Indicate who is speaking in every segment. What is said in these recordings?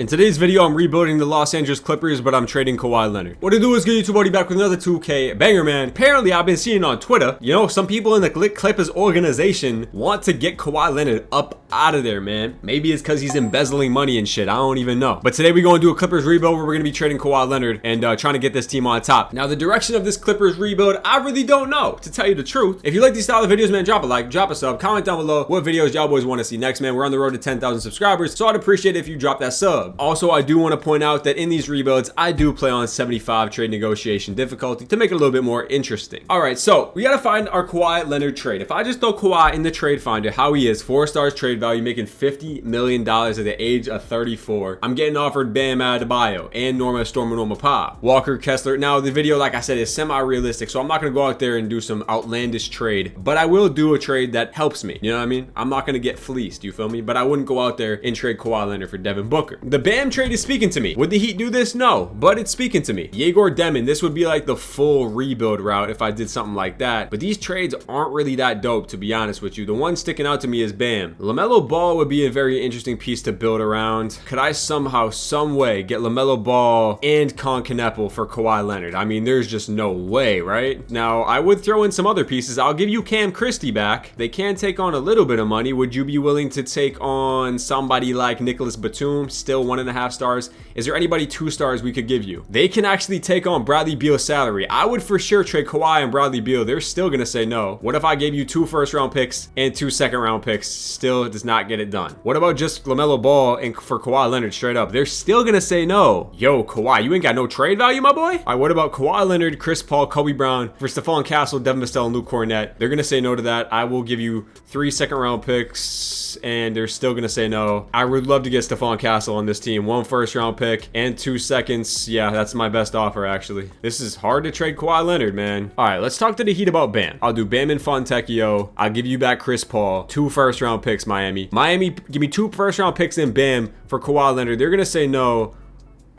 Speaker 1: In today's video, I'm rebuilding the Los Angeles Clippers, but I'm trading Kawhi Leonard. What it do is good, YouTube buddy, back with another 2K banger, man. Apparently, I've been seeing on Twitter, some people in the Clippers organization want to get Kawhi Leonard up out of there, man. Maybe it's because he's embezzling money and shit. I don't even know. But today, we're going to do a Clippers rebuild where we're going to be trading Kawhi Leonard and trying to get this team on top. Now, the direction of this Clippers rebuild, I really don't know, to tell you the truth. If you like these style of videos, man, drop a like, drop a sub, comment down below what videos y'all boys want to see next, man. We're on the road to 10,000 subscribers, so I'd appreciate it if you drop that sub. Also, I do want to point out that in these rebuilds, I do play on 75 trade negotiation difficulty to make it a little bit more interesting. All right, so we got to find our Kawhi Leonard trade. If I just throw Kawhi in the trade finder, how he is, 4 stars trade value, making $50 million at the age of 34. I'm getting offered Bam Adebayo and Norma Pa, Walker Kessler. Now, the video, like I said, is semi-realistic, so I'm not going to go out there and do some outlandish trade, but I will do a trade that helps me. You know what I mean? I'm not going to get fleeced, you feel me? But I wouldn't go out there and trade Kawhi Leonard for Devin Booker. The Bam trade is speaking to me. Would the Heat do this? No, but it's speaking to me. Yegor Demon, this would be like the full rebuild route if I did something like that. But these trades aren't really that dope, to be honest with you. The one sticking out to me is Bam. LaMelo Ball would be a very interesting piece to build around. Could I somehow, some way get LaMelo Ball and Con Kneppel for Kawhi Leonard? I mean, there's just no way, right? Now, I would throw in some other pieces. I'll give you Cam Christie back. They can take on a little bit of money. Would you be willing to take on somebody like Nicholas Batum? Still 1.5 stars. Is there anybody 2 stars we could give you? They can actually take on Bradley Beal's salary. I would for sure trade Kawhi and Bradley Beal. They're still gonna say no. What if I gave you 2 first-round picks and 2 second-round picks? Still does not get it done. What about just LaMelo Ball and for Kawhi Leonard straight up? They're still gonna say no. Yo, Kawhi, you ain't got no trade value, my boy? All right, what about Kawhi Leonard, Chris Paul, Kobe Brown for Stephon Castle, Devin Vassell, and Luke Cornett? They're gonna say no to that. I will give you 3 second-round picks, and they're still gonna say no. I would love to get Stephon Castle on this team. 1 first-round pick and 2 seconds. Yeah, that's my best offer, actually. This is hard to trade Kawhi Leonard, man. All right, let's talk to the Heat about Bam. I'll do Bam and Fontecchio. I'll give you back Chris Paul. 2 first-round picks, Miami. Miami, give me 2 first-round picks and Bam for Kawhi Leonard. They're gonna say no,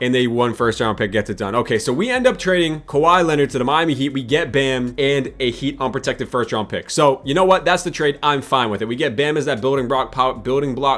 Speaker 1: and they 1 first-round pick gets it done. Okay, so we end up trading Kawhi Leonard to the Miami Heat. We get Bam and a Heat unprotected first-round pick. So, you know what? That's the trade. I'm fine with it. We get Bam as that building block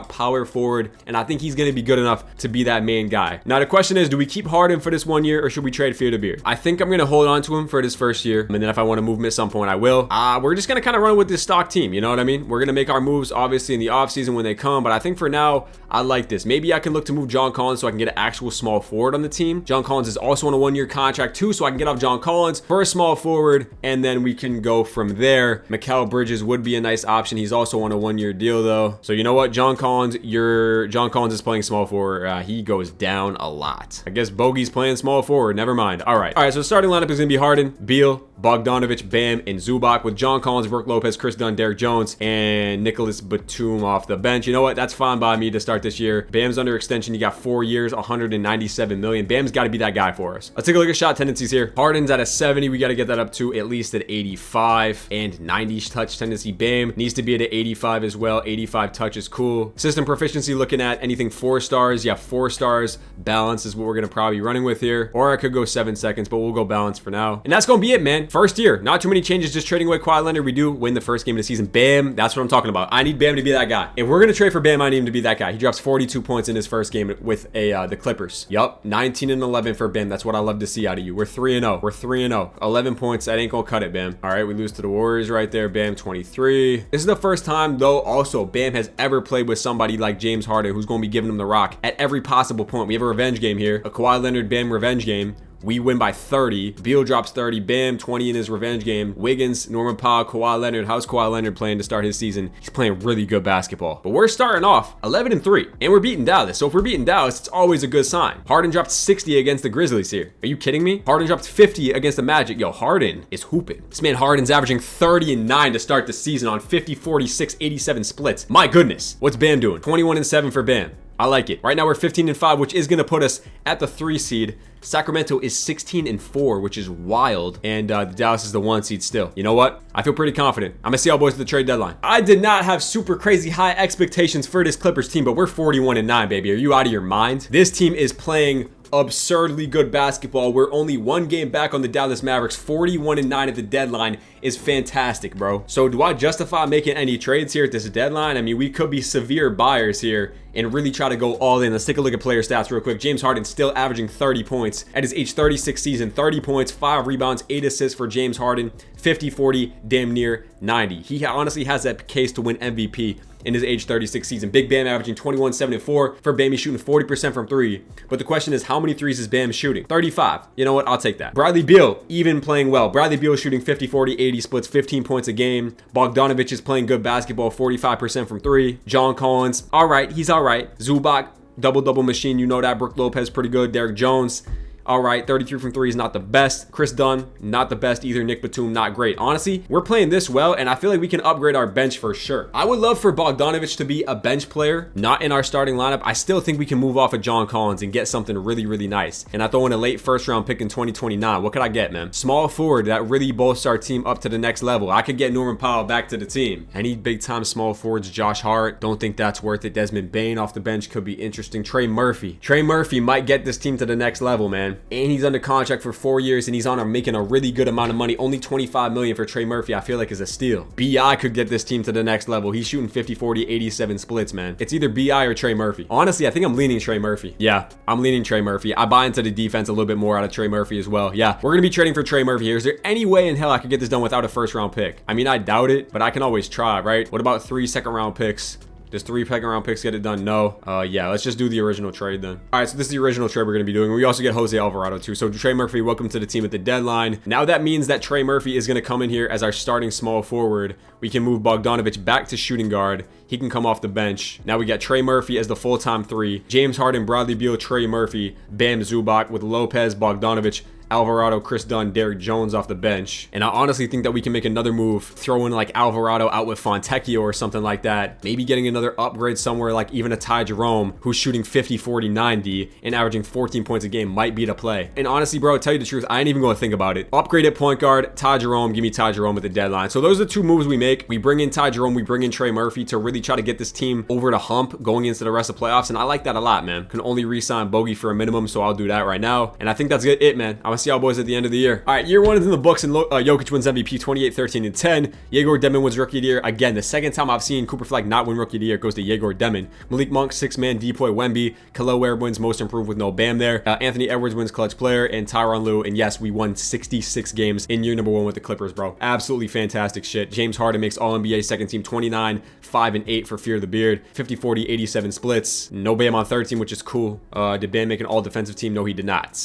Speaker 1: power forward, and I think he's going to be good enough to be that main guy. Now, the question is, do we keep Harden for this 1 year, or should we trade Fear to Beard? I think I'm going to hold on to him for this first year, and then if I want to move him at some point, I will. We're just going to kind of run with this stock team, you know what I mean? We're going to make our moves, obviously, in the offseason when they come, but I think for now, I like this. Maybe I can look to move John Collins so I can get an actual small forward on the team. John Collins is also on a 1-year contract too, so I can get off John Collins for a small forward, and then we can go from there. Mikal Bridges would be a nice option. He's also on a 1-year deal though. So you know what, John Collins is playing small forward. He goes down a lot. I guess Bogey's playing small forward. Never mind. All right, so the starting lineup is gonna be Harden, Beal, Bogdanovich, Bam, and Zubac with John Collins, Brook Lopez, Chris Dunn, Derek Jones, and Nicholas Batum off the bench. You know what? That's fine by me to start this year. Bam's under extension. He got 4 years, $197 million. Bam's got to be that guy for us. Let's take a look at shot tendencies here. Harden's at a 70. We got to get that up to at least at 85 and 90 touch tendency. Bam needs to be at an 85 as well. 85 touch is cool. System proficiency, looking at anything 4 stars. Yeah, 4 stars. Balance is what we're going to probably be running with here. Or I could go 7 seconds, but we'll go balance for now. And that's going to be it, man. First year, not too many changes, just trading away Kawhi Leonard. We do win the first game of the season. Bam, that's what I'm talking about. I need Bam to be that guy. If we're going to trade for Bam, I need him to be that guy. He drops 42 points in his first game with the Clippers. Yup, 19 and 11 for Bam. That's what I love to see out of you. We're 3-0. We're 3-0. 11 points. That ain't gonna cut it, Bam. All right, we lose to the Warriors right there. Bam, 23. This is the first time, though, also, Bam has ever played with somebody like James Harden, who's gonna be giving him the rock at every possible point. We have a revenge game here. A Kawhi Leonard, Bam revenge game. We win by 30. Beal drops 30. Bam, 20 in his revenge game. Wiggins, Norman Powell, Kawhi Leonard. How's Kawhi Leonard playing to start his season? He's playing really good basketball. But we're starting off 11-3, and we're beating Dallas. So if we're beating Dallas, it's always a good sign. Harden dropped 60 against the Grizzlies here. Are you kidding me? Harden dropped 50 against the Magic. Yo, Harden is hooping. This man Harden's averaging 30 and 9 to start the season on 50, 46, 87 splits. My goodness. What's Bam doing? 21 and 7 for Bam. I like it. Right now we're 15 and 5, which is going to put us at the 3 seed. Sacramento is 16 and 4, which is wild. And Dallas is the 1 seed still. You know what? I feel pretty confident. I'm going to see y'all boys at the trade deadline. I did not have super crazy high expectations for this Clippers team, but we're 41 and 9, baby. Are you out of your mind? This team is playing absurdly good basketball. We're only 1 game back on the Dallas Mavericks. 41-9 at the deadline is fantastic, bro. So do I justify making any trades here at this deadline? I mean, we could be severe buyers here and really try to go all in. Let's take a look at player stats real quick. James Harden still averaging 30 points at his age 36 season. 30 points, 5 rebounds, 8 assists for James Harden. 50-40, damn near 90. He honestly has that case to win MVP in his age 36 season. Big Bam averaging 21, 7, and 4. For Bam, he's shooting 40% from 3. But the question is, how many threes is Bam shooting? 35. You know what? I'll take that. Bradley Beal, even playing well. Bradley Beal is shooting 50, 40, 80 splits, 15 points a game. Bogdanovic is playing good basketball, 45% from 3. John Collins, all right. He's all right. Zubac, double-double machine. You know that. Brook Lopez, pretty good. Derek Jones, all right, 33 from 3 is not the best. Chris Dunn, not the best either. Nick Batum, not great. Honestly, we're playing this well, and I feel like we can upgrade our bench for sure. I would love for Bogdanovic to be a bench player, not in our starting lineup. I still think we can move off of John Collins and get something really, really nice. And I throw in a late first-round pick in 2029. What could I get, man? Small forward that really bolsters our team up to the next level. I could get Norman Powell back to the team. Any big-time small forwards? Josh Hart, don't think that's worth it. Desmond Bane off the bench could be interesting. Trey Murphy might get this team to the next level, man. And he's under contract for 4 years, and he's making a really good amount of money. Only $25 million for Trey Murphy, I feel like, is a steal. BI could get this team to the next level. He's shooting 50, 40, 87 splits, man. It's either BI or Trey Murphy. Honestly, I think I'm leaning Trey Murphy. Yeah, I'm leaning Trey Murphy. I buy into the defense a little bit more out of Trey Murphy as well. Yeah, we're going to be trading for Trey Murphy here. Is there any way in hell I could get this done without a first-round pick? I mean, I doubt it, but I can always try, right? What about 3 second-round picks? Does 3 second-round picks get it done? No. Yeah, let's just do the original trade then. All right, so this is the original trade we're going to be doing. We also get Jose Alvarado too. So Trey Murphy, welcome to the team at the deadline. Now that means that Trey Murphy is going to come in here as our starting small forward. We can move Bogdanovic back to shooting guard. He can come off the bench. Now we got Trey Murphy as the full-time 3. James Harden, Bradley Beal, Trey Murphy, Bam Zubac with Lopez, Bogdanovic, Alvarado, Chris Dunn, Derek Jones off the bench. And I honestly think that we can make another move, throw in like Alvarado out with Fontecchio or something like that. Maybe getting another upgrade somewhere, like even a Ty Jerome who's shooting 50, 40, 90 and averaging 14 points a game might be the play. And honestly, bro, to tell you the truth, I ain't even going to think about it. Upgrade at point guard, Ty Jerome, give me Ty Jerome at the deadline. So those are the 2 moves we make. We bring in Ty Jerome, we bring in Trey Murphy to really try to get this team over the hump going into the rest of playoffs. And I like that a lot, man. Can only re-sign Bogey for a minimum, so I'll do that right now. And I think that's it, man. I want to see y'all boys at the end of the year. All right, year 1 is in the books, and Jokic wins MVP 28, 13, and 10. Yegor Demon wins Rookie of the Year. Again, the second time I've seen Cooper Flag not win Rookie of the Year goes to Yegor Demon. Malik Monk, 6-man, Depoy Wemby. Khalil Ware wins Most Improved with no Bam there. Anthony Edwards wins Clutch Player, and Tyronn Lue. And yes, we won 66 games in year number 1 with the Clippers, bro. Absolutely fantastic shit. James Harden makes All-NBA second team 29, 5, and 8 for Fear the Beard. 50, 40, 87 splits. No Bam on third team, which is cool. Did Bam make an all-defensive team? No, he did not.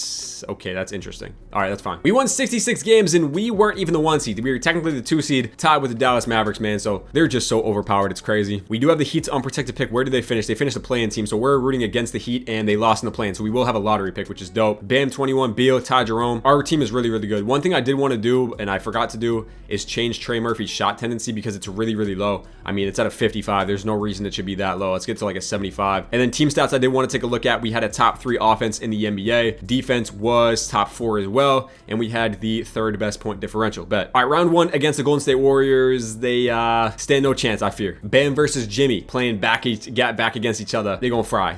Speaker 1: Okay, that's interesting. All right, that's fine. We won 66 games, and we weren't even the 1 seed. We were technically the 2 seed, tied with the Dallas Mavericks, man. So they're just so overpowered. It's crazy. We do have the Heat's unprotected pick. Where did they finish? They finished the play-in team, so we're rooting against the Heat, and they lost in the play-in. So we will have a lottery pick, which is dope. Bam 21, Beal, Ty Jerome. Our team is really, really good. One thing I did want to do, and I forgot to do, is change Trey Murphy's shot tendency because it's really, really low. I mean, it's at a 55. There's no reason it should be that low. Let's get to like a 75. And then team stats I did want to take a look at. We had a top 3 offense in the NBA. Defense was top 4 as well, and we had the 3rd best point differential. Bet. All right, round 1 against the Golden State Warriors. They stand no chance, I fear. Bam versus Jimmy playing back against each other. They gonna fry.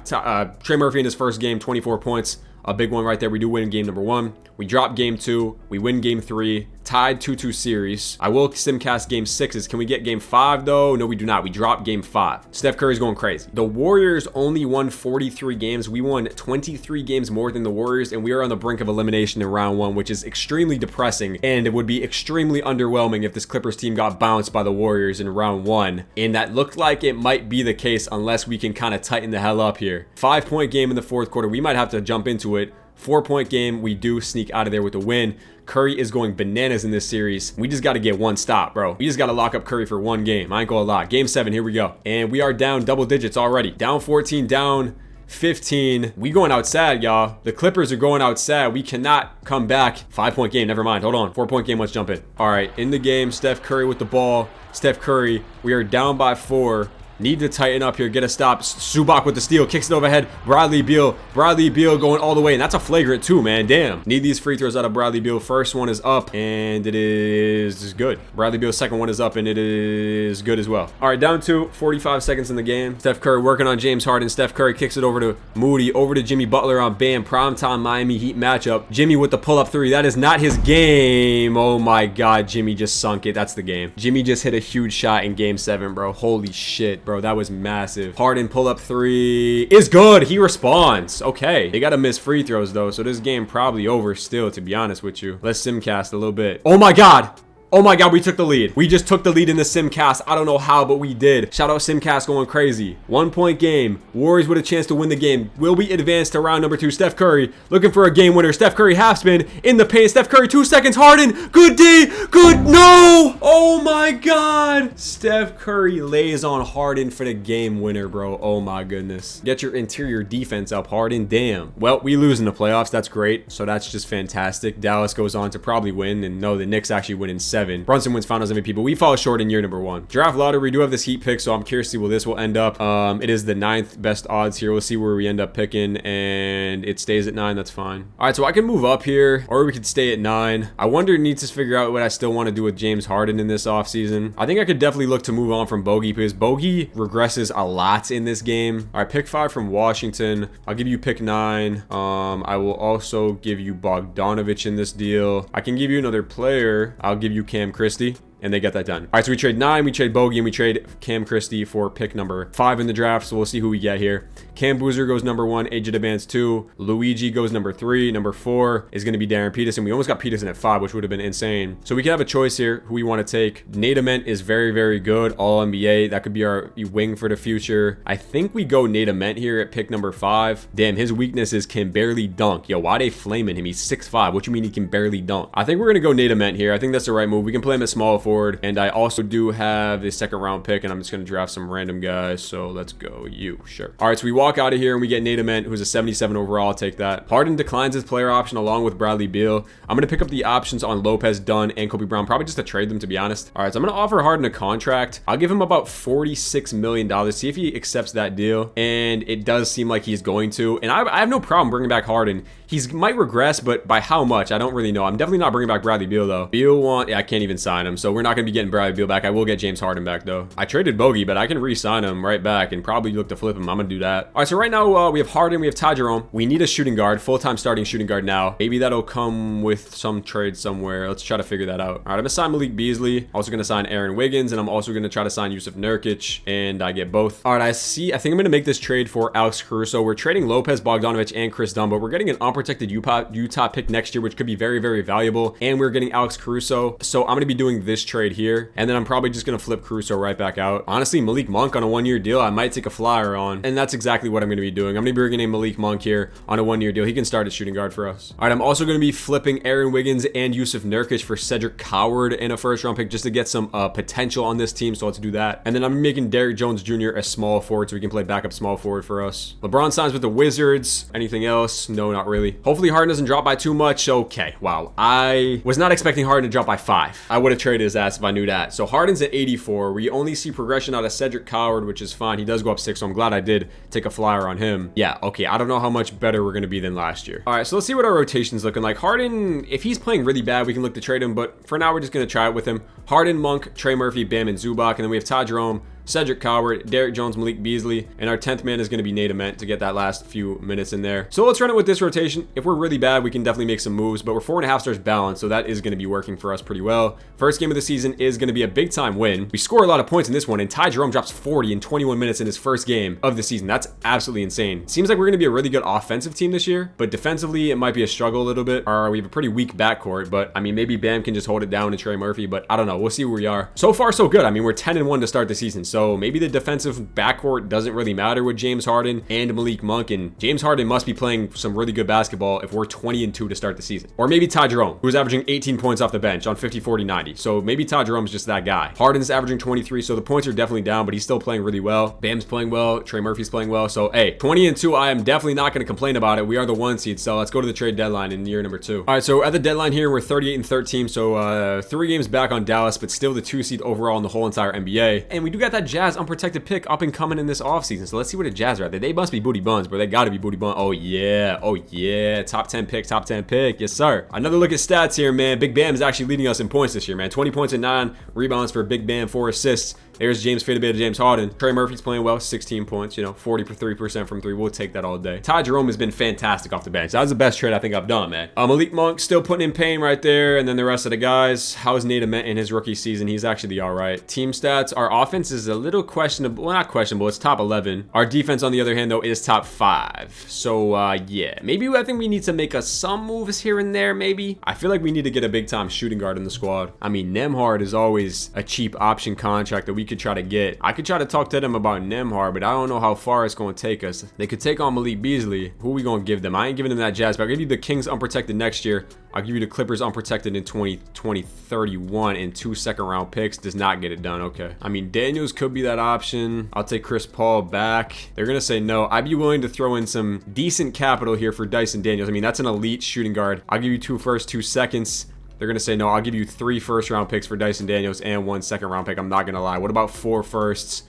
Speaker 1: Trey Murphy in his first game, 24 points. A big one right there. We do win game number 1. We drop game 2. We win game 3. Tied 2-2 series. I will simcast game 6s. Can we get game 5 though? No, we do not. We drop game 5. Steph Curry's going crazy. The Warriors only won 43 games. We won 23 games more than the Warriors, and we are on the brink of elimination in round 1, which is extremely depressing, and it would be extremely underwhelming if this Clippers team got bounced by the Warriors in round 1. And that looked like it might be the case unless we can kind of tighten the hell up here. 5-point game in the 4th quarter. We might have to jump into it. 4-point game, we do sneak out of there with a win. Curry is going bananas in this series. We just got to get 1 stop, bro. We just got to lock up Curry for 1 game. I ain't gonna lie. Game 7, here we go. And we are down double digits already. Down 14, down 15. We going out sad, y'all. The Clippers are going out sad. We cannot come back. 5-point game, never mind. Hold on. 4-point game, let's jump in. All right, in the game, Steph Curry with the ball. Steph Curry, we are down by 4. Need to tighten up here. Get a stop. Zubac with the steal. Kicks it overhead. Bradley Beal. Bradley Beal going all the way. And that's a flagrant too, man. Damn. Need these free throws out of Bradley Beal. First one is up. And it is good. Bradley Beal's second one is up. And it is good as well. All right, down to 45 seconds in the game. Steph Curry working on James Harden. Steph Curry kicks it over to Moody. Over to Jimmy Butler on Bam. Primetime Miami Heat matchup. Jimmy with the pull-up three. That is not his game. Oh my God. Jimmy just sunk it. That's the game. Jimmy just hit a huge shot in game 7, bro. Holy shit, bro. That was massive. Harden pull-up three is good. He responds. Okay. They got to miss free throws, though. So this game probably over still, to be honest with you. Let's simcast a little bit. Oh my God. Oh my God, we took the lead. We just took the lead in the Simcast. I don't know how, but we did. Shout out Simcast going crazy. 1 point game. Warriors with a chance to win the game. Will we advance to round number 2? Steph Curry looking for a game winner. Steph Curry half spin in the paint. Steph Curry 2 seconds. Harden. Good D. Good. No. Oh my God. Steph Curry lays on Harden for the game winner, bro. Oh my goodness. Get your interior defense up, Harden. Damn. Well, we lose in the playoffs. That's great. So that's just fantastic. Dallas goes on to probably win. And no, the Knicks actually win in 7. Brunson wins finals MVP, but we fall short in year number 1. Draft lottery, we do have this Heat pick, so I'm curious to see where this will end up. It is the 9th best odds here. We'll see where we end up picking, and it stays at 9. That's fine. All right, so I can move up here, or we could stay at 9. I wonder, need to figure out what I still want to do with James Harden in this offseason. I think I could definitely look to move on from Bogey, because Bogey regresses a lot in this game. All right, pick 5 from Washington. I'll give you pick 9. I will also give you Bogdanovich in this deal. I can give you another player. I'll give you Cam Christie. And they get that done. All right, so we trade 9, we trade Bogey, and we trade Cam Christie for pick number 5 in the draft. So we'll see who we get here. Cam Boozer goes number 1, AJ DeBance 2, Luigi goes number 3, number 4 is going to be Darren Peterson. We almost got Peterson at 5, which would have been insane. So we can have a choice here who we want to take. Nate Ament is very, very good, all NBA. That could be our wing for the future. I think we go Nate Ament here at pick number 5. Damn, his weakness is can barely dunk. Yo, why they flaming him? He's 6'5". What you mean he can barely dunk? I think we're going to go Nate Ament here. I think that's the right move. We can play him at small forward. And I also do have the 2nd round pick, and I'm just going to draft some random guys. So let's go you. Sure. All right, so we walk out of here and we get Nate Ament, who's a 77 overall. I'll take that. Harden declines his player option along with Bradley Beal. I'm going to pick up the options on Lopez, Dunn, and Kobe Brown, probably just to trade them, to be honest. All right, so I'm going to offer Harden a contract. I'll give him about $46 million. See if he accepts that deal. And it does seem like he's going to. And I have no problem bringing back Harden. He might regress, but by how much? I don't really know. I'm definitely not bringing back Bradley Beal, though. Yeah, I can't even sign him. So we're not going to be getting Bradley Beal back. I will get James Harden back, though. I traded Bogey, but I can re-sign him right back and probably look to flip him. I'm going to do that. All right, so right now we have Harden. We have Ty Jerome. We need a shooting guard, full-time starting shooting guard now. Maybe that'll come with some trade somewhere. Let's try to figure that out. All right, I'm going to sign Malik Beasley. Also going to sign Aaron Wiggins, and I'm also going to try to sign Yusuf Nurkic, and I get both. All right, I think I'm going to make this trade for Alex Caruso. We're trading Lopez, Bogdanovich, and Chris Dunn, but we're getting an unprotected Utah pick next year, which could be very, very valuable. And we're getting Alex Caruso. So I'm going to be doing this trade here. And then I'm probably just going to flip Caruso right back out. Honestly, Malik Monk on a 1-year deal, I might take a flyer on. And that's exactly what I'm going to be doing. I'm going to be bringing in Malik Monk here on a 1-year deal. He can start at shooting guard for us. All right, I'm also going to be flipping Aaron Wiggins and Yusuf Nurkic for Cedric Coward in a 1st round pick just to get some potential on this team. So let's do that. And then I'm making Derrick Jones Jr. a small forward so we can play backup small forward for us. LeBron signs with the Wizards. Anything else? No, not really. Hopefully Harden doesn't drop by too much. Okay, wow. I was not expecting Harden to drop by 5. I would have traded his ass if I knew that. So Harden's at 84. We only see progression out of Cedric Coward, which is fine. He does go up 6, so I'm glad I did take a flyer on him. Yeah, okay. I don't know how much better we're going to be than last year. All right, so let's see what our rotation's looking like. Harden, if he's playing really bad, we can look to trade him, but for now, we're just going to try it with him. Harden, Monk, Trey Murphy, Bam, and Zubac, and then we have Ty Jerome, Cedric Coward, Derrick Jones, Malik Beasley, and our 10th man is going to be Nate Ament to get that last few minutes in there. So let's run it with this rotation. If we're really bad, we can definitely make some moves, but we're 4.5 stars balanced, so that is going to be working for us pretty well. First game of the season is going to be a big time win. We score a lot of points in this one, and Ty Jerome drops 40 in 21 minutes in his first game of the season. That's absolutely insane. Seems like we're going to be a really good offensive team this year, but defensively, it might be a struggle a little bit. We have a pretty weak backcourt, but I mean, maybe Bam can just hold it down to Trey Murphy, but I don't know. We'll see where we are. So far, so good. I mean, we're 10-1 to start the season, so maybe the defensive backcourt doesn't really matter with James Harden and Malik Monk, and James Harden must be playing some really good basketball if we're 20-2 to start the season. Or maybe Ty Jerome, who's averaging 18 points off the bench on 50, 40, 90. So maybe Ty Jerome's just that guy. Harden's averaging 23, so the points are definitely down, but he's still playing really well. Bam's playing well. Trey Murphy's playing well. So hey, 20-2, I am definitely not going to complain about it. We are the 1 seed, so let's go to the trade deadline in year number 2. All right, so at the deadline here, we're 38-13, so 3 games back on Dallas, but still the 2 seed overall in the whole entire NBA. And we do got that that Jazz unprotected pick up and coming in this offseason. So let's see what a Jazz are at. They must be booty buns, bro. They gotta be booty buns. Oh yeah. Oh yeah. Top 10 pick, top 10 pick. Yes, sir. Another look at stats here, man. Big Bam is actually leading us in points this year, man. 20 points and 9 rebounds for Big Bam, 4 assists. There's James Fade a bit of James Harden. Trey Murphy's playing well, 16 points, you know, 43% from 3. We'll take that all day. Ty Jerome has been fantastic off the bench. That was the best trade I think I've done, man. Malik Monk still putting in pain right there. And then the rest of the guys. How's Nate Ament in his rookie season? He's actually all right. Team stats. Our offense is a little questionable. Well, not questionable. It's top 11. Our defense, on the other hand, though, is top 5. So, yeah. Maybe I think we need to make some moves here and there, maybe. I feel like we need to get a big-time shooting guard in the squad. I mean, Nembhard is always a cheap option contract that we could try to get. I could try to talk to them about Nembhard, but I don't know how far it's going to take us. They could take on Malik Beasley. Who are we going to give them? I ain't giving them that Jazz, but I'll give you the Kings unprotected next year. I'll give you the Clippers unprotected in 2031 and 2 second-round picks. Does not get it done. Okay. I mean, Daniels could be that option. I'll take Chris Paul back. They're going to say no. I'd be willing to throw in some decent capital here for Dyson Daniels. I mean, that's an elite shooting guard. I'll give you 2 firsts, 2 seconds. They're going to say no. I'll give you 3 first-round picks for Dyson Daniels and 1 second-round pick. I'm not going to lie. What about 4 firsts?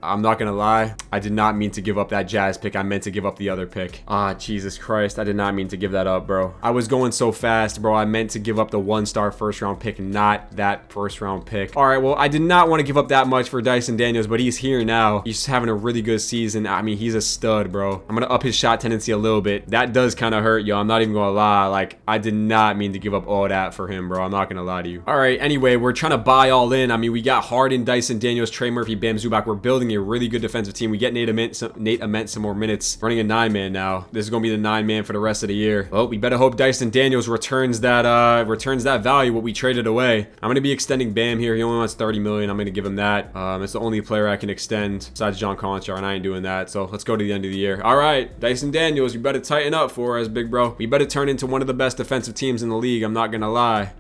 Speaker 1: I'm not gonna lie, I did not mean to give up that Jazz pick. I meant to give up the other pick. Ah, Jesus Christ, I did not mean to give that up, bro. I was going so fast, bro. I meant to give up the 1-star first-round pick, not that first-round pick. All right, well, I did not want to give up that much for Dyson Daniels, but he's here now. He's having a really good season. I mean, he's a stud, bro. I'm gonna up his shot tendency a little bit. That does kind of hurt, yo. I'm not even gonna lie. Like, I did not mean to give up all that for him, bro. I'm not gonna lie to you. All right, anyway, we're trying to buy all in. I mean, we got Harden, Dyson Daniels, Trey Murphy, Bam Zubac. We're building a really good defensive team. We get Nate Ament some more minutes. Running a 9-man now. This is gonna be the 9-man for the rest of the year. Well, we better hope Dyson Daniels returns that value, what we traded away. I'm gonna be extending Bam here. He only wants 30 million. I'm gonna give him that. It's the only player I can extend besides John Collins, and I ain't doing that. So let's go to the end of the year. All right, Dyson Daniels, you better tighten up for us, big bro. We better turn into one of the best defensive teams in the league. I'm not gonna lie.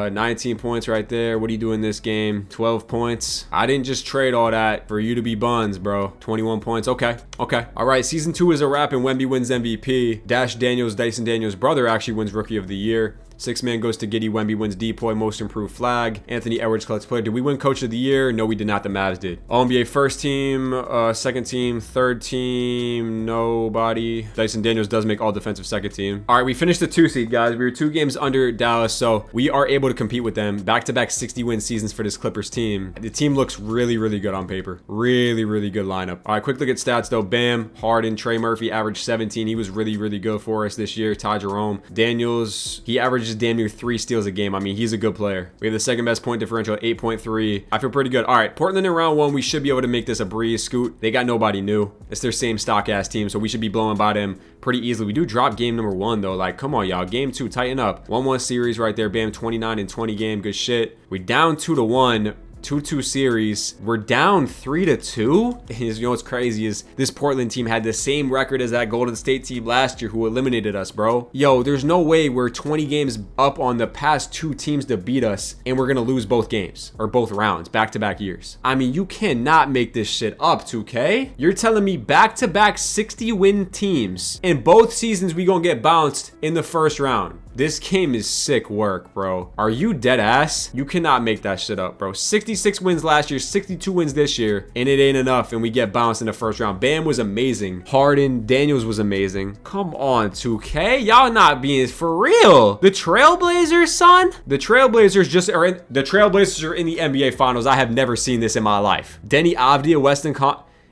Speaker 1: 19 points right there. What do you do in this game? 12 points. I didn't just trade all that for you to be buns, bro. 21 points. Okay. All right. Season 2 is a wrap and Wemby wins MVP. Dash Daniels, Dyson Daniels' brother, actually wins Rookie of the Year. 6-man goes to Giddey. Wemby wins Depoy, Most Improved Flag. Anthony Edwards collects player. Did we win Coach of the Year? No, we did not. The Mavs did. All-NBA first team, second team, third team, nobody. Dyson Daniels does make all defensive second team. All right, we finished the 2 seed, guys. We were 2 games under Dallas, so we are able to compete with them. Back-to-back 60-win seasons for this Clippers team. The team looks really, really good on paper. Really, really good lineup. All right, quick look at stats, though. Bam, Harden, Trey Murphy averaged 17. He was really, really good for us this year. Ty Jerome. Daniels, he averages damn near 3 steals a game. I mean, he's a good player. We have the second best point differential, 8.3. I feel pretty good. All right, Portland in round 1, we should be able to make this a breeze. Scoot, they got nobody new. It's their same stock ass team, so we should be blowing by them pretty easily. We do drop game number 1 though. Like, come on, y'all. Game 2, tighten up. 1-1 series right there. Bam, 29 and 20 game. Good shit. We down 2-1. 2-2 series. We're down 3-2. You know what's crazy is this Portland team had the same record as that Golden State team last year who eliminated us, bro. Yo, there's no way we're 20 games up on the past 2 teams to beat us and we're gonna lose both games or both rounds back-to-back years. I mean, you cannot make this shit up, 2K. You're telling me back-to-back 60-win teams in both seasons we gonna get bounced in the first round. This game is sick work, bro. Are you dead ass? You cannot make that shit up, bro. 66 wins last year, 62 wins this year, and it ain't enough, and we get bounced in the first round. Bam was amazing. Harden, Daniels was amazing. Come on, 2K. Y'all not being for real. The Trailblazers, son? The Trailblazers are in the NBA Finals. I have never seen this in my life. Denny Avdia, Weston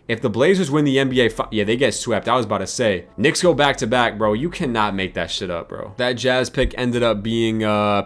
Speaker 1: If the Blazers win the NBA, yeah, they get swept. I was about to say. Knicks go back-to-back, bro. You cannot make that shit up, bro. That Jazz pick ended up being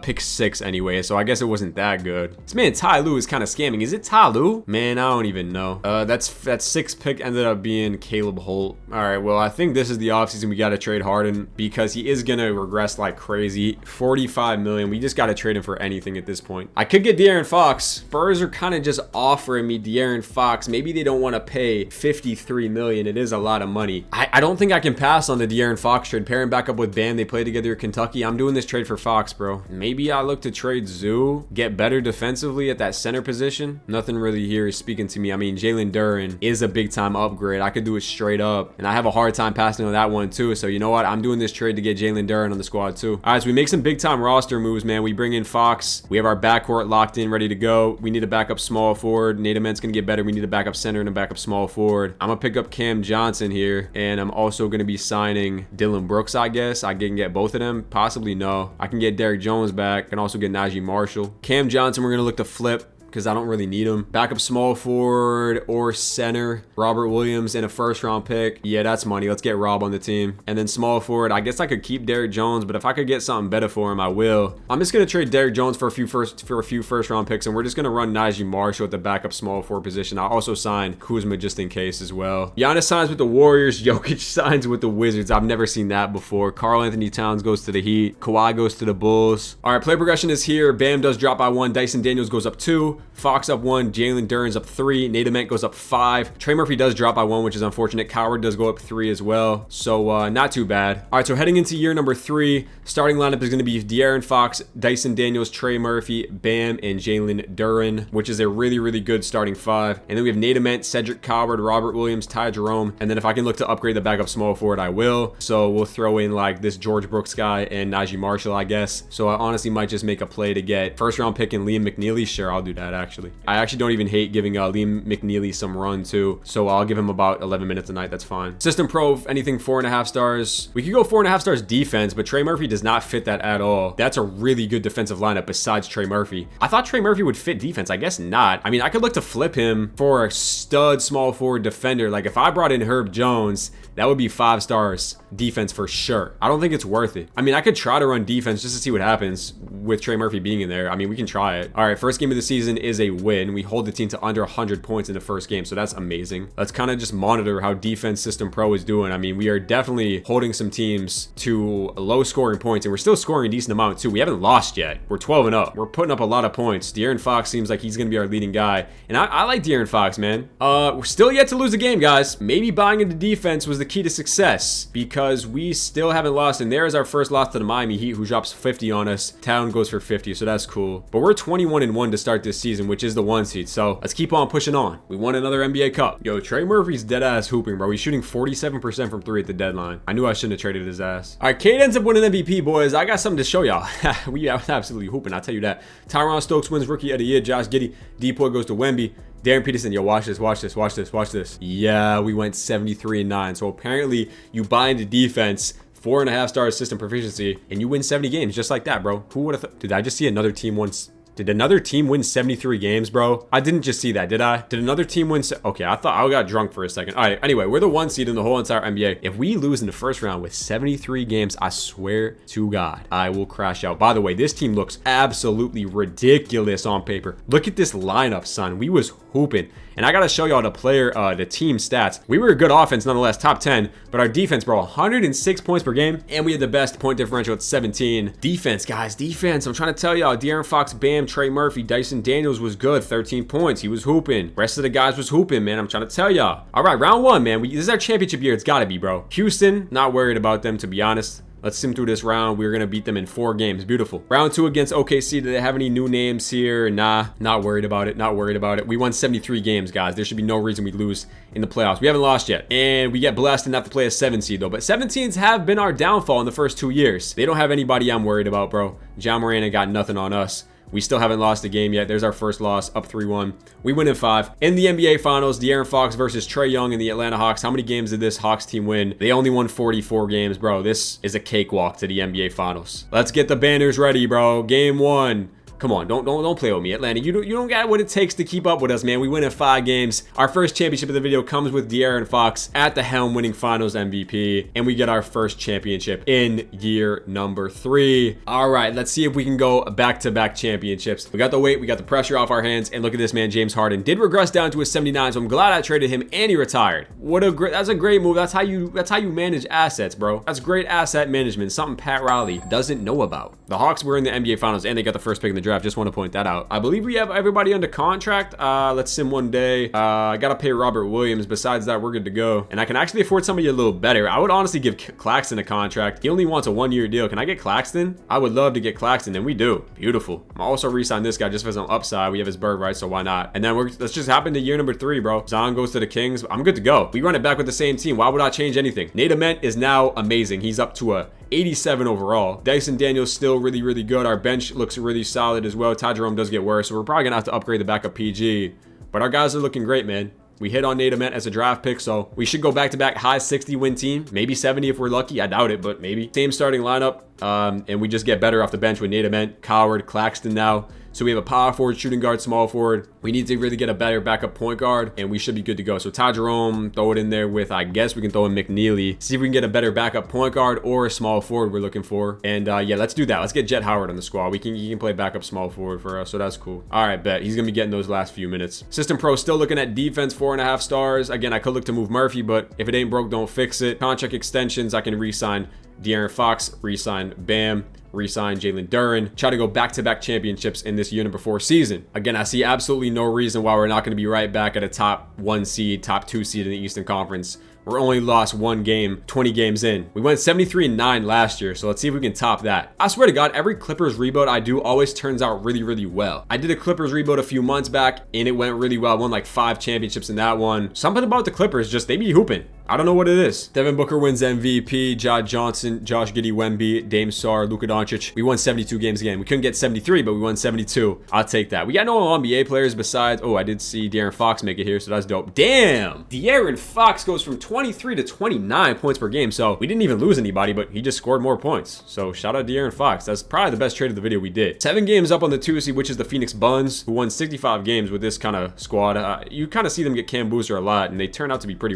Speaker 1: pick 6 anyway, so I guess it wasn't that good. This man Ty Lue is kind of scamming. Is it Ty Lue? Man, I don't even know. That 6th pick ended up being Caleb Holt. All right, well, I think this is the offseason we got to trade Harden because he is going to regress like crazy. 45 million. We just got to trade him for anything at this point. I could get De'Aaron Fox. Spurs are kind of just offering me De'Aaron Fox. Maybe they don't want to pay $53 million. It is a lot of money. I don't think I can pass on the De'Aaron Fox trade. Pairing back up with Bam, they play together at Kentucky. I'm doing this trade for Fox, bro. Maybe I look to trade Zoo, get better defensively at that center position. Nothing really here is speaking to me. I mean, Jalen Duren is a big time upgrade. I could do it straight up, and I have a hard time passing on that one too. So you know what? I'm doing this trade to get Jalen Duren on the squad too. All right, so we make some big time roster moves, man. We bring in Fox. We have our backcourt locked in, ready to go. We need a backup small forward. Nate Ament's gonna get better. We need a backup center and a backup small forward. I'm gonna pick up Cam Johnson here, and I'm also gonna be signing Dylan Brooks, I guess. I can get both of them. Possibly no. I can get Derrick Jones back. I can also get Najee Marshall. Cam Johnson, we're gonna look to flip, because I don't really need him. Backup small forward or center, Robert Williams, and a first round pick. Yeah, that's money. Let's get Rob on the team. And then small forward, I guess I could keep Derrick Jones, but if I could get something better for him, I will. I'm just gonna trade Derrick Jones for a few first round picks, and we're just gonna run Najee Marshall at the backup small forward position. I'll also sign Kuzma just in case as well. Giannis signs with the Warriors. Jokic signs with the Wizards. I've never seen that before. Karl Anthony Towns goes to the Heat. Kawhi goes to the Bulls. All right, play progression is here. Bam does drop by 1. Dyson Daniels goes up 2. Fox up 1. Jalen Duren's up 3. Nate Ament goes up 5. Trey Murphy does drop by 1, which is unfortunate. Coward does go up 3 as well. So not too bad. All right, so heading into year number 3, starting lineup is going to be De'Aaron Fox, Dyson Daniels, Trey Murphy, Bam, and Jalen Duren, which is a really, really good starting 5. And then we have Nate Ament, Cedric Coward, Robert Williams, Ty Jerome. And then if I can look to upgrade the backup small forward, I will. So we'll throw in like this George Brooks guy and Najee Marshall, I guess. So I honestly might just make a play to get first round pick and Liam McNeely. Sure, I'll do that actually. I actually don't even hate giving Liam McNeely some run too, so I'll give him about 11 minutes a night. That's fine. System Pro, anything 4.5 stars. We could go 4.5 stars defense, but Trey Murphy does not fit that at all. That's a really good defensive lineup besides Trey Murphy. I thought Trey Murphy would fit defense. I guess not. I mean, I could look to flip him for a stud small forward defender. Like if I brought in Herb Jones, that would be 5 stars defense for sure. I don't think it's worth it. I mean, I could try to run defense just to see what happens with Trey Murphy being in there. I mean, we can try it. All right, first game of the season is a win. We hold the team to under 100 points in the first game, so that's amazing. Let's kind of just monitor how defense System Pro is doing. I mean, we are definitely holding some teams to low scoring points, and we're still scoring a decent amount too. We haven't lost yet. We're 12-0. We're putting up a lot of points. De'Aaron Fox seems like he's going to be our leading guy, and I like De'Aaron Fox, man. We're still yet to lose a game, guys. Maybe buying into defense was the key to success, because we still haven't lost, and there is our first loss to the Miami Heat, who drops 50 on us. Town goes for 50, so that's cool. But we're 21-1 to start this season, which is the 1 seed, so let's keep on pushing on. We won another NBA Cup. Yo, Trey Murphy's dead ass hooping, bro. He's shooting 47% from 3 at the deadline. I knew I shouldn't have traded his ass. All right, Cade ends up winning MVP, boys. I got something to show y'all. We are absolutely hooping, I'll tell you that. Tyron Stokes wins Rookie of the Year. Josh Giddey. Depoy goes to Wemby. Darren Peterson, yo, watch this, watch this, watch this, watch this. Yeah, we went 73-9. So apparently you buy into defense, 4.5 star system proficiency, and you win 70 games just like that, bro. Who would have Did I just see another team once? Did another team win 73 games, bro? I didn't just see that, did I? Did another team win? Okay, I thought I got drunk for a second. All right, anyway, we're the 1 seed in the whole entire NBA. If we lose in the first round with 73 games, I swear to God, I will crash out. By the way, this team looks absolutely ridiculous on paper. Look at this lineup, son. We was hooping. And I gotta show y'all the team stats. We were a good offense nonetheless, top 10, but our defense, bro, 106 points per game, and we had the best point differential at 17. Defense, guys, defense. I'm trying to tell y'all, De'Aaron Fox, Bam, Trey Murphy, Dyson Daniels was good, 13 points. He was hooping. Rest of the guys was hooping, man. I'm trying to tell y'all. All right, round 1, man. This is our championship year. It's gotta be, bro. Houston, not worried about them, to be honest. Let's sim through this round. We're going to beat them in 4 games. Beautiful. Round 2 against OKC. Do they have any new names here? Nah, not worried about it. Not worried about it. We won 73 games, guys. There should be no reason we lose in the playoffs. We haven't lost yet. And we get blessed and have to play a 7 seed, though. But 17s have been our downfall in the first 2 years. They don't have anybody I'm worried about, bro. Ja Morant ain't got nothing on us. We still haven't lost a game yet. There's our first loss, up 3-1. We win in 5. In the NBA Finals, De'Aaron Fox versus Trae Young and the Atlanta Hawks. How many games did this Hawks team win? They only won 44 games, bro. This is a cakewalk to the NBA Finals. Let's get the banners ready, bro. Game 1. Come on, don't play with me, Atlanta. You don't got what it takes to keep up with us, man. We win in 5 games. Our first championship of the video comes with De'Aaron Fox at the helm, winning Finals MVP, and we get our first championship in year number 3. All right, let's see if we can go back-to-back championships. We got the weight, we got the pressure off our hands, and look at this, man. James Harden did regress down to a 79, so I'm glad I traded him and he retired. That's a great move. That's how you manage assets, bro. That's great asset management. Something Pat Riley doesn't know about. The Hawks were in the NBA Finals, and they got the first pick in the draft. Just want to point that out. I believe we have everybody under contract. Let's sim one day. I gotta pay Robert Williams. Besides that, we're good to go. And I can actually afford somebody a little better. I would honestly give Claxton a contract. He only wants a 1-year deal. Can I get Claxton? I would love to get Claxton, and we do. Beautiful. I'm also re-sign this guy just for some upside. We have his bird right, so why not? And then let's just happen to year number 3, bro. Zion goes to the Kings. I'm good to go. We run it back with the same team. Why would I change anything? Nate Ament is now amazing. He's up to a 87 overall. Dyson Daniels still really, really good. Our bench looks really solid as well. Ty Jerome does get worse, so we're probably gonna have to upgrade the backup PG. But our guys are looking great, man. We hit on Nate Ament as a draft pick, so we should go back-to-back high 60 win team. Maybe 70 if we're lucky. I doubt it, but maybe. Same starting lineup, and we just get better off the bench with Nate Ament, Coward, Claxton now. So we have a power forward, shooting guard, small forward. We need to really get a better backup point guard, and we should be good to go. So Ty Jerome, throw it in there with, I guess we can throw in McNeely. See if we can get a better backup point guard or a small forward we're looking for. And yeah, let's do that. Let's get Jet Howard on the squad. He can play backup small forward for us, so that's cool. All right, bet. He's going to be getting those last few minutes. System Pro still looking at defense, 4.5 stars. Again, I could look to move Murphy, but if it ain't broke, don't fix it. Contract extensions, I can re-sign De'Aaron Fox, re-sign Bam, re-sign Jalen Duren, try to go back-to-back championships in this year number 4 season. Again, I see absolutely no reason why we're not going to be right back at a top 1 seed, top 2 seed in the Eastern Conference. We're only lost 1 game, 20 games in. We went 73-9 last year, so let's see if we can top that. I swear to God, every Clippers rebuild I do always turns out really, really well. I did a Clippers rebuild a few months back, and it went really well. I won like 5 championships in that one. Something about the Clippers, just they be hooping. I don't know what it is. Devin Booker wins MVP, Jad Johnson, Josh Giddey, Wemby, Dame Sarr, Luka Doncic. We won 72 games again. We couldn't get 73, but we won 72. I'll take that. We got no NBA players besides, oh, I did see De'Aaron Fox make it here, so that's dope. Damn! De'Aaron Fox goes from 23 to 29 points per game, so we didn't even lose anybody, but he just scored more points. So shout out De'Aaron Fox. That's probably the best trade of the video we did. 7 games up on the 2 seed, which is the Phoenix Buns, who won 65 games with this kind of squad. You kind of see them get Cam Boozer a lot, and they turn out to be pretty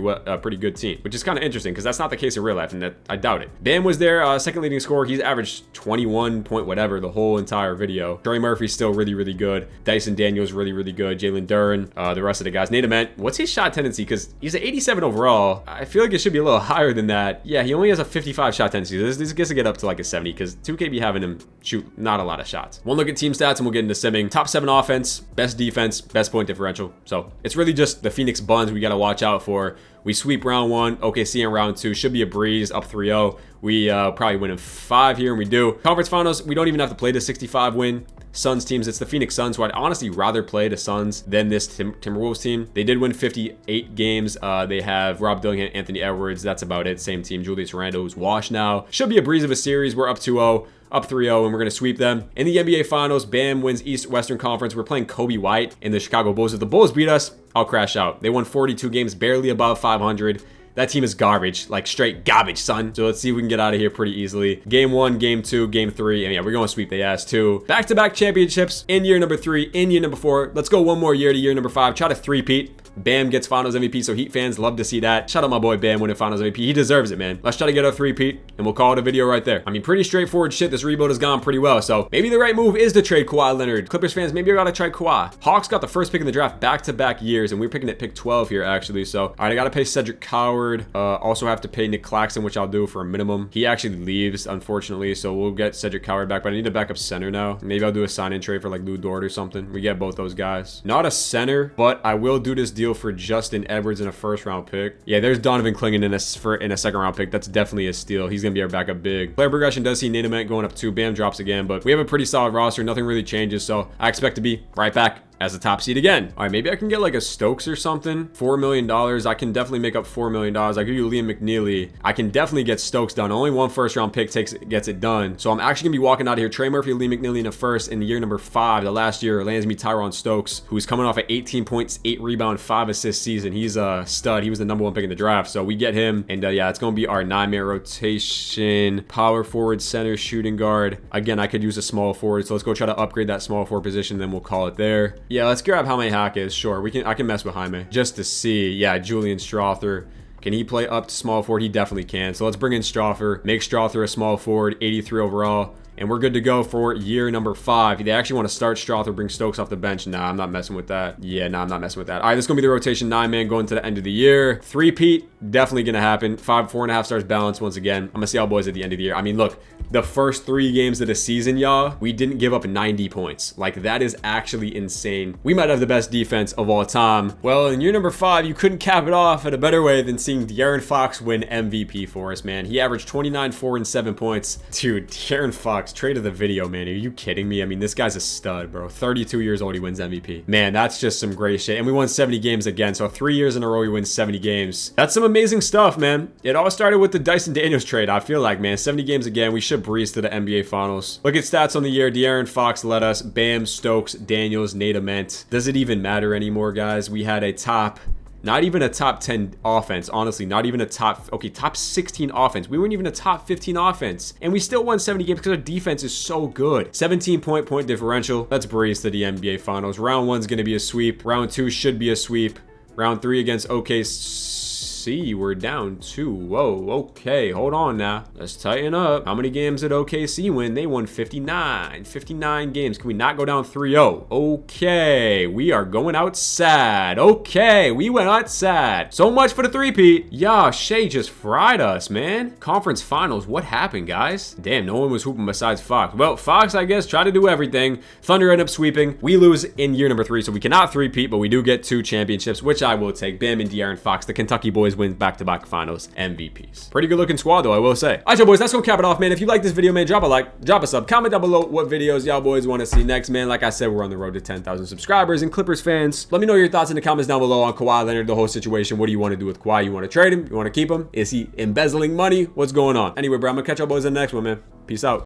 Speaker 1: good team, which is kind of interesting because that's not the case in real life, and that I doubt it. Bam was their second leading scorer. He's averaged 21 point whatever the whole entire video. Trey Murphy's still really, really good. Dyson Daniels really, really good. Jalen Duren, the rest of the guys. Nate Ament, what's his shot tendency? Because he's at 87 overall. I feel like it should be a little higher than that. Yeah, he only has a 55 shot tendency. This gets to get up to like a 70 because 2K be having him shoot not a lot of shots. One look at team stats and we'll get into simming. Top 7 offense, best defense, best point differential. So it's really just the Phoenix Buns we got to watch out for. We sweep round 1, OKC in round 2. Should be a breeze, up 3-0. We probably win in 5 here, and we do. Conference finals, we don't even have to play the 65 win Suns teams. It's the Phoenix Suns, so I'd honestly rather play the Suns than this Timberwolves team. They did win 58 games. They have Rob Dillingham, Anthony Edwards. That's about it. Same team. Julius Randle, who's washed now. Should be a breeze of a series. We're up 2-0. Up 3-0, and we're going to sweep them. In the NBA Finals, Bam wins East-Western Conference. We're playing Kobe White and the Chicago Bulls. If the Bulls beat us, I'll crash out. They won 42 games, barely above 500. That team is garbage, like straight garbage, son. So let's see if we can get out of here pretty easily. Game 1, Game 2, Game 3, and yeah, we're going to sweep the ass too. Back-to-back championships in year number 3, in year number 4. Let's go one more year to year number 5. Try to three-peat. Bam gets Finals MVP, so Heat fans love to see that. Shout out my boy Bam winning Finals MVP. He deserves it, man. Let's try to get a three-peat, and we'll call it a video right there. I mean, pretty straightforward shit. This rebuild has gone pretty well, so maybe the right move is to trade Kawhi Leonard. Clippers fans, maybe I gotta try Kawhi. Hawks got the first pick in the draft back-to-back years, and we're picking at pick 12 here, actually. So, all right, I gotta pay Cedric Coward. Also have to pay Nick Claxton, which I'll do for a minimum. He actually leaves, unfortunately, so we'll get Cedric Coward back, but I need a backup center now. Maybe I'll do a sign-in trade for like Lou Dort or something. We get both those guys. Not a center, but I will do this deal for Justin Edwards in a first-round pick. Yeah, there's Donovan Clingan in a second-round pick. That's definitely a steal. He's gonna be our backup big. Player progression does see Nate Ament going up 2. Bam drops again, but we have a pretty solid roster. Nothing really changes, so I expect to be right back as a top seed again. All right, maybe I can get like a Stokes or something. $4 million. I can definitely make up $4 million. I give you Liam McNeely. I can definitely get Stokes done. Only one first-round pick gets it done. So I'm actually gonna be walking out of here. Trey Murphy, Liam McNeely in the first. In the year number 5, the last year, lands me Tyron Stokes, who's coming off an 18 points, 8 rebound, 5 assist season. He's a stud. He was the #1 pick in the draft. So we get him, and yeah, it's gonna be our 9-man rotation. Power forward, center, shooting guard. Again, I could use a small forward, so let's go try to upgrade that small forward position, then we'll call it there. Yeah, let's grab Jaime Jaquez. Sure, I can mess with Jaime just to see. Yeah, Julian Strawther. Can he play up to small forward? He definitely can. So let's bring in Strawther. Make Strawther a small forward, 83 overall. and we're good to go for year number 5. They actually want to start Stroth or bring Stokes off the bench. Nah, I'm not messing with that. Yeah, nah, I'm not messing with that. All right, this is going to be the rotation 9-man going to the end of the year. 3-peat, definitely going to happen. 4.5 stars balance once again. I'm going to see y'all boys at the end of the year. I mean, look, the first 3 games of the season, y'all, we didn't give up 90 points. Like, that is actually insane. We might have the best defense of all time. Well, in year number 5, you couldn't cap it off in a better way than seeing De'Aaron Fox win MVP for us, man. He averaged 29, 4, and 7 points. Dude, De'Aaron Fox, trade of the video, man. Are you kidding me? I mean, this guy's a stud, bro. 32 years old, he wins MVP. Man, that's just some great shit. And we won 70 games again. So 3 years in a row, we win 70 games. That's some amazing stuff, man. It all started with the Dyson Daniels trade. I feel like, man, 70 games again. We should breeze to the NBA Finals. Look at stats on the year. De'Aaron Fox led us. Bam, Stokes, Daniels, Nate Ament. Does it even matter anymore, guys? We had a not even a top 10 offense, honestly. Not even a top 16 offense. We weren't even a top 15 offense. And we still won 70 games because our defense is so good. 17-point differential. Let's breeze to the NBA Finals. Round 1's going to be a sweep. Round 2 should be a sweep. Round 3 against OKC. We're down 2. Whoa, okay, hold on now. Let's tighten up. How many games did OKC win? They won 59 games. Can we not go down 3-0? Okay, we are going out sad. Okay, we went out sad. So much for the 3-peat. Yeah, Shea just fried us, man. Conference Finals, what happened, guys? Damn, no one was hooping besides Fox. Well, Fox, I guess, tried to do everything. Thunder ended up sweeping. We lose in year number 3, so we cannot 3-peat, but we do get 2 championships, which I will take. Bam and De'Aaron Fox, the Kentucky boys, win back-to-back finals MVPs. Pretty good looking squad though, I will say. Alright, y'all boys, that's gonna cap it off, man. If you like this video, man, drop a like, drop a sub, comment down below what videos y'all boys want to see next, man. Like I said, we're on the road to 10,000 subscribers. And Clippers fans, let me know your thoughts in the comments down below on Kawhi Leonard, the whole situation. What do you want to do with Kawhi? You want to trade him? You want to keep him? Is he embezzling money? What's going on? Anyway, bro, I'm gonna catch y'all boys in the next one, man. Peace out.